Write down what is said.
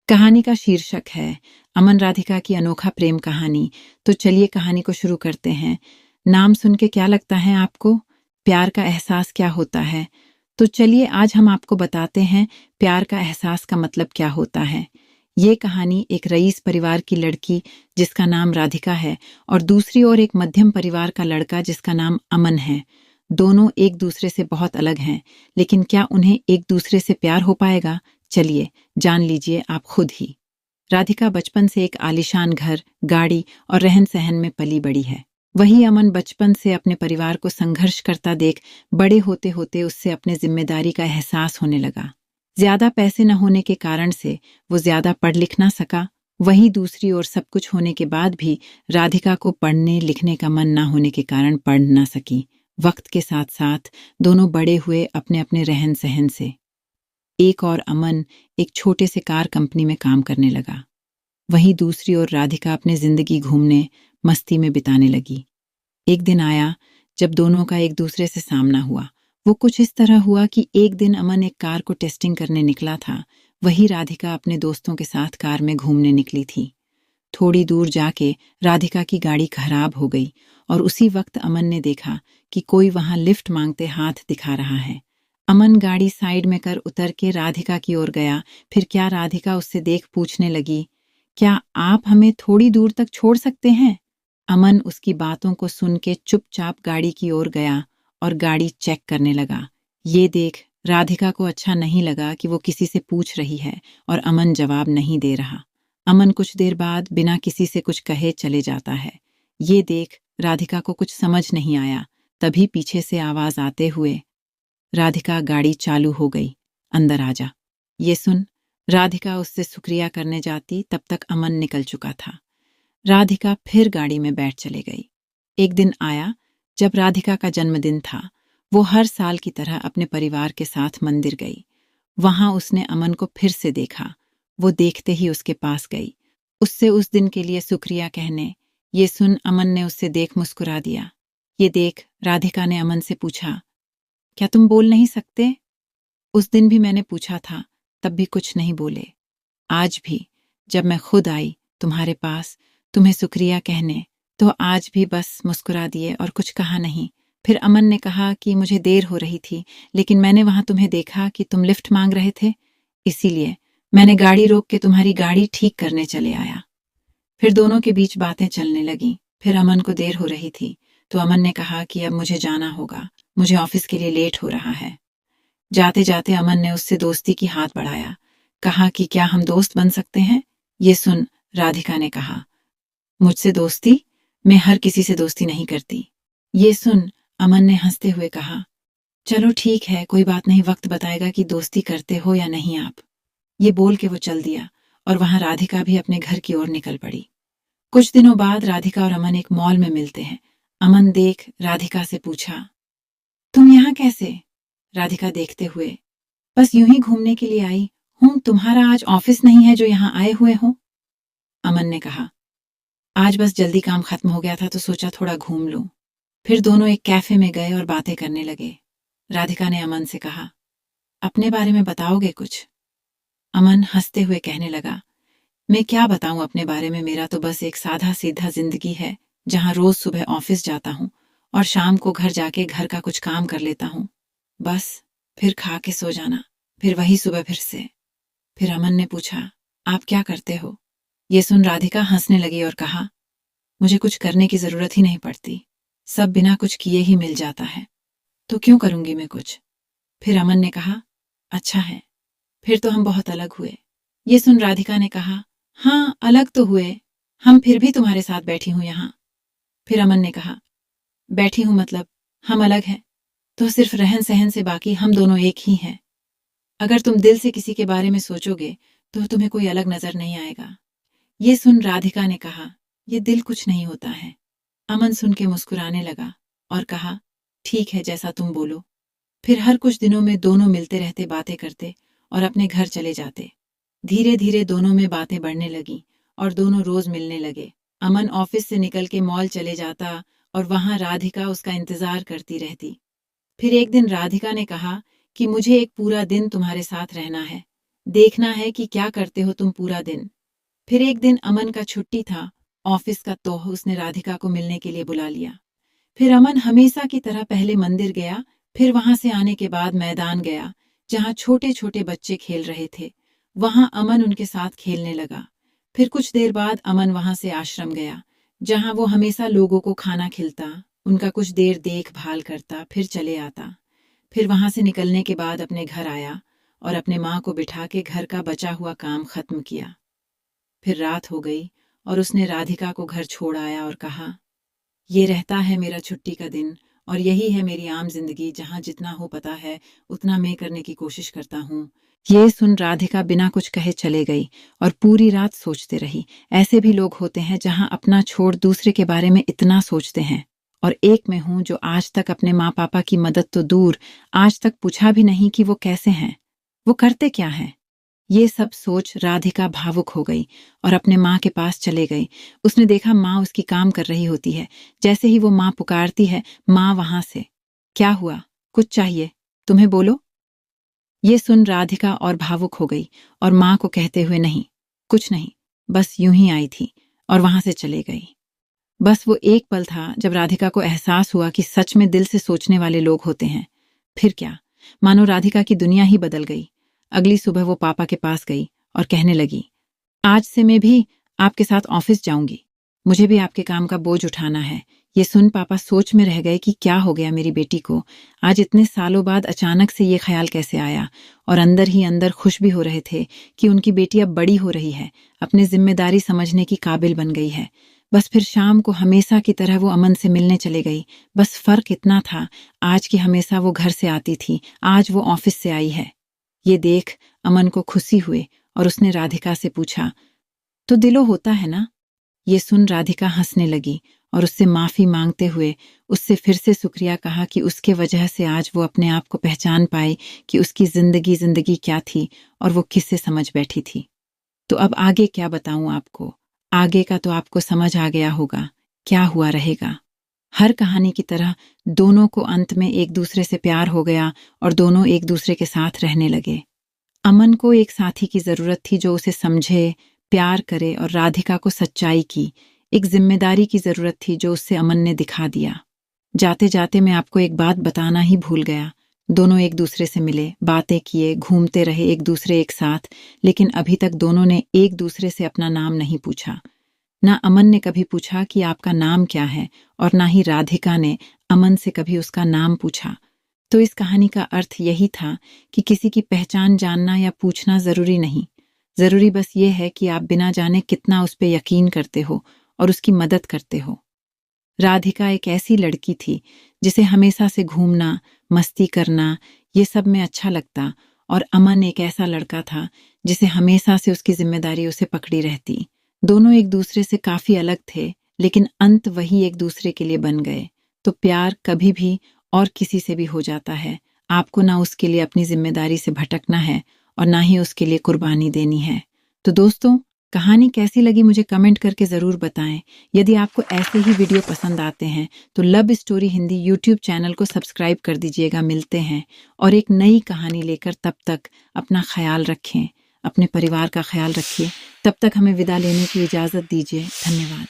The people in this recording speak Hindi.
कहानी का शीर्षक है अमन राधिका की अनोखा प्रेम कहानी। तो चलिए कहानी को शुरू करते हैं। नाम सुन के क्या लगता है आपको? प्यार का एहसास क्या होता है? तो चलिए आज हम आपको बताते हैं प्यार का एहसास का मतलब क्या होता है। ये कहानी एक रईस परिवार की लड़की जिसका नाम राधिका है और दूसरी ओर एक मध्यम परिवार का लड़का जिसका नाम अमन है। दोनों एक दूसरे से बहुत अलग हैं, लेकिन क्या उन्हें एक दूसरे से प्यार हो पाएगा? चलिए जान लीजिए आप खुद ही। राधिका बचपन से एक आलीशान घर, गाड़ी और रहन सहन में पली बड़ी है। वही अमन बचपन से अपने परिवार को संघर्ष करता देख बड़े होते होते उससे अपने जिम्मेदारी का एहसास होने लगा। ज्यादा पैसे न होने के कारण से वो ज्यादा पढ़ लिख ना सका। वहीं दूसरी ओर सब कुछ होने के बाद भी राधिका को पढ़ने लिखने का मन ना होने के कारण पढ़ ना सकी। वक्त के साथ साथ दोनों बड़े हुए अपने अपने रहन सहन से। एक और अमन एक छोटे से कार कंपनी में काम करने लगा। वहीं दूसरी ओर राधिका अपने जिंदगी घूमने मस्ती में बिताने लगी। एक दिन आया जब दोनों का एक दूसरे से सामना हुआ। वो कुछ इस तरह हुआ कि एक दिन अमन एक कार को टेस्टिंग करने निकला था। वही राधिका अपने दोस्तों के साथ कार में घूमने निकली थी। थोड़ी दूर जाके राधिका की गाड़ी खराब हो गई और उसी वक्त अमन ने देखा कि कोई वहां लिफ्ट मांगते हाथ दिखा रहा है। अमन गाड़ी साइड में कर उतर के राधिका की ओर गया। फिर क्या राधिका उससे देख पूछने लगी, क्या आप हमें थोड़ी दूर तक छोड़ सकते हैं? अमन उसकी बातों को सुन के चुपचाप गाड़ी की ओर गया और गाड़ी चेक करने लगा। ये देख राधिका को अच्छा नहीं लगा कि वो किसी से पूछ रही है और अमन जवाब नहीं दे रहा। अमन कुछ देर बाद बिना किसी से कुछ कहे चले जाता है। ये देख राधिका को कुछ समझ नहीं आया। तभी पीछे से आवाज आते हुए, राधिका गाड़ी चालू हो गई, अंदर आ जा। ये सुन राधिका उससे शुक्रिया करने जाती तब तक अमन निकल चुका था। राधिका फिर गाड़ी में बैठ चले गई। एक दिन आया जब राधिका का जन्मदिन था। वो हर साल की तरह अपने परिवार के साथ मंदिर गई। वहां उसने अमन को फिर से देखा। वो देखते ही उसके पास गई, उससे उस दिन के लिए शुक्रिया कहने। ये सुन अमन ने उससे देख मुस्कुरा दिया। ये देख राधिका ने अमन से पूछा, क्या तुम बोल नहीं सकते? उस दिन भी मैंने पूछा था, तब भी कुछ नहीं बोले। आज भी जब मैं खुद आई तुम्हारे पास तुम्हें शुक्रिया कहने, तो आज भी बस मुस्कुरा दिए और कुछ कहा नहीं। फिर अमन ने कहा कि मुझे देर हो रही थी, लेकिन मैंने वहां तुम्हें देखा कि तुम लिफ्ट मांग रहे थे, इसीलिए मैंने गाड़ी रोक के तुम्हारी गाड़ी ठीक करने चले आया। फिर दोनों के बीच बातें चलने लगी। फिर अमन को देर हो रही थी तो अमन ने कहा कि अब मुझे जाना होगा, मुझे ऑफिस के लिए लेट हो रहा है। जाते जाते अमन ने उससे दोस्ती की हाथ बढ़ाया, कहा कि क्या हम दोस्त बन सकते हैं? ये सुन राधिका ने कहा, मुझसे दोस्ती? मैं हर किसी से दोस्ती नहीं करती। ये सुन अमन ने हंसते हुए कहा, चलो ठीक है, कोई बात नहीं, वक्त बताएगा कि दोस्ती करते हो या नहीं आप। ये बोल के वो चल दिया और वहां राधिका भी अपने घर की ओर निकल पड़ी। कुछ दिनों बाद राधिका और अमन एक मॉल में मिलते हैं। अमन देख राधिका से पूछा, तुम यहाँ कैसे? राधिका देखते हुए, बस यूं ही घूमने के लिए आई हूं, तुम्हारा आज ऑफिस नहीं है जो यहाँ आए हुए हो? अमन ने कहा, आज बस जल्दी काम खत्म हो गया था तो सोचा थोड़ा घूम लूं। फिर दोनों एक कैफे में गए और बातें करने लगे। राधिका ने अमन से कहा, अपने बारे में बताओगे कुछ? अमन हंसते हुए कहने लगा, मैं क्या बताऊं अपने बारे में, मेरा तो बस एक साधा सीधा जिंदगी है जहां रोज सुबह ऑफिस जाता हूं और शाम को घर जाके घर का कुछ काम कर लेता हूं, बस फिर खा के सो जाना, फिर वही सुबह फिर से। फिर अमन ने पूछा, आप क्या करते हो? ये सुन राधिका हंसने लगी और कहा, मुझे कुछ करने की जरूरत ही नहीं पड़ती, सब बिना कुछ किए ही मिल जाता है, तो क्यों करूंगी मैं कुछ? फिर अमन ने कहा, अच्छा है, फिर तो हम बहुत अलग हुए। ये सुन राधिका ने कहा, हाँ अलग तो हुए, हम फिर भी तुम्हारे साथ बैठी हूं यहाँ। फिर अमन ने कहा, बैठी हूं मतलब हम अलग हैं तो सिर्फ रहन सहन से, बाकी हम दोनों एक ही हैं। अगर तुम दिल से किसी के बारे में सोचोगे तो तुम्हें कोई अलग नजर नहीं आएगा। ये सुन राधिका ने कहा, ये दिल कुछ नहीं होता है। अमन सुन के मुस्कुराने लगा और कहा, ठीक है जैसा तुम बोलो। फिर हर कुछ दिनों में दोनों मिलते रहते, बातें करते और अपने घर चले जाते। धीरे धीरे दोनों में बातें बढ़ने लगी और दोनों रोज मिलने लगे। अमन ऑफिस से निकल के मॉल चले जाता और वहां राधिका उसका इंतजार करती रहती। फिर एक दिन राधिका ने कहा कि मुझे एक पूरा दिन तुम्हारे साथ रहना है, देखना है कि क्या करते हो तुम पूरा दिन। फिर एक दिन अमन का छुट्टी था ऑफिस का, तो उसने राधिका को मिलने के लिए बुला लिया। फिर अमन हमेशा की तरह पहले मंदिर गया, फिर वहां से आने के बाद मैदान गया जहां छोटे छोटे बच्चे खेल रहे थे। वहां अमन उनके साथ खेलने लगा। फिर कुछ देर बाद अमन वहां से आश्रम गया जहां वो हमेशा लोगों को खाना खिलता, उनका कुछ देर देखभाल करता, फिर चले आता। फिर वहां से निकलने के बाद अपने घर आया और अपने माँ को बिठा के घर का बचा हुआ काम खत्म किया। फिर रात हो गई और उसने राधिका को घर छोड़ आया और कहा, ये रहता है मेरा छुट्टी का दिन और यही है मेरी आम जिंदगी जहां जितना हो पता है उतना मैं करने की कोशिश करता हूँ। ये सुन राधिका बिना कुछ कहे चले गई और पूरी रात सोचते रही। ऐसे भी लोग होते हैं जहां अपना छोड़ दूसरे के बारे में इतना सोचते हैं, और एक मैं हूं जो आज तक अपने माँ पापा की मदद तो दूर, आज तक पूछा भी नहीं कि वो कैसे हैं, वो करते क्या हैं। ये सब सोच राधिका भावुक हो गई और अपने माँ के पास चले गई। उसने देखा माँ उसकी काम कर रही होती है। जैसे ही वो माँ पुकारती है, माँ वहां से, क्या हुआ, कुछ चाहिए, तुम्हें बोलो। ये सुन राधिका और भावुक हो गई और माँ को कहते हुए, नहीं कुछ नहीं, बस यूं ही आई थी, और वहां से चले गई। बस वो एक पल था जब राधिका को एहसास हुआ कि सच में दिल से सोचने वाले लोग होते हैं। फिर क्या, मानो राधिका की दुनिया ही बदल गई। अगली सुबह वो पापा के पास गई और कहने लगी, आज से मैं भी आपके साथ ऑफिस जाऊंगी, मुझे भी आपके काम का बोझ उठाना है। ये सुन पापा सोच में रह गए कि क्या हो गया मेरी बेटी को, आज इतने सालों बाद अचानक से ये ख्याल कैसे आया। और अंदर ही अंदर खुश भी हो रहे थे कि उनकी बेटी अब बड़ी हो रही है, अपनी जिम्मेदारी समझने की काबिल बन गई है। बस फिर शाम को हमेशा की तरह वो अमन से मिलने चले गई। बस फर्क इतना था, आज की हमेशा वो घर से आती थी, आज वो ऑफिस से आई है। ये देख अमन को खुशी हुए और उसने राधिका से पूछा, तो दिलो होता है ना। ये सुन राधिका हंसने लगी और उससे माफी मांगते हुए उससे फिर से शुक्रिया कहा कि उसके वजह से आज वो अपने आप को पहचान पाई कि उसकी जिंदगी क्या थी और वो किससे समझ बैठी थी। तो अब आगे क्या बताऊं आपको, आगे का तो आपको समझ आ गया होगा क्या हुआ रहेगा। हर कहानी की तरह दोनों को अंत में एक दूसरे से प्यार हो गया और दोनों एक दूसरे के साथ रहने लगे। अमन को एक साथी की जरूरत थी जो उसे समझे, प्यार करे, और राधिका को सच्चाई की, एक जिम्मेदारी की जरूरत थी जो उससे अमन ने दिखा दिया। जाते जाते मैं आपको एक बात बताना ही भूल गया। दोनों एक दूसरे से मिले, बातें किए, घूमते रहे एक दूसरे एक साथ, लेकिन अभी तक दोनों ने एक दूसरे से अपना नाम नहीं पूछा। ना अमन ने कभी पूछा कि आपका नाम क्या है, और ना ही राधिका ने अमन से कभी उसका नाम पूछा। तो इस कहानी का अर्थ यही था कि किसी की पहचान जानना या पूछना जरूरी नहीं, जरूरी बस ये है कि आप बिना जाने कितना उस पर यकीन करते हो और उसकी मदद करते हो। राधिका एक ऐसी लड़की थी जिसे हमेशा से घूमना, मस्ती करना, ये सब में अच्छा लगता, और अमन एक ऐसा लड़का था जिसे हमेशा से उसकी जिम्मेदारी उसे पकड़ी रहती। दोनों एक दूसरे से काफी अलग थे, लेकिन अंत वही एक दूसरे के लिए बन गए। तो प्यार कभी भी और किसी से भी हो जाता है। आपको ना उसके लिए अपनी जिम्मेदारी से भटकना है और ना ही उसके लिए कुर्बानी देनी है। तो दोस्तों, कहानी कैसी लगी मुझे कमेंट करके ज़रूर बताएं। यदि आपको ऐसे ही वीडियो पसंद आते हैं तो love story Hindi YouTube channel को सब्सक्राइब कर दीजिएगा। मिलते हैं और एक नई कहानी लेकर, तब तक अपना ख्याल रखें, अपने परिवार का ख्याल रखिए। तब तक हमें विदा लेने की इजाज़त दीजिए। धन्यवाद।